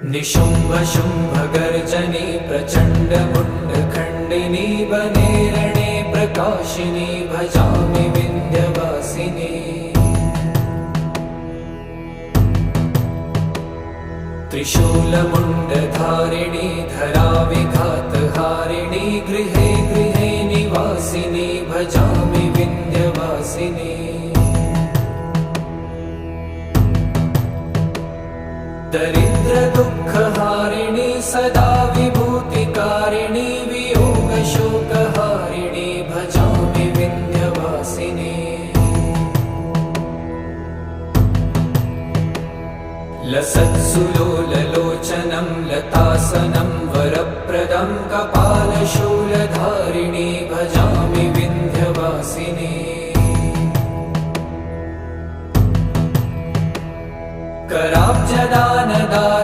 निशुम्भ शुम्भ गर्जनी प्रचण्ड मुण्ड खण्डिनी वने रणे प्रकाशिनी भजामि विन्ध्यवासिनी। त्रिशूलमुण्डधारिणी धराविघातहारिणी गृहे गृहे निवासिनी भजामि विन्ध्यवासिनी। दरिद्र दुःखहारिणी सदा विभूतिकारिणी वियोगशोकहारिणी भजामि विन्ध्यवासिनी। लसत्सुलोल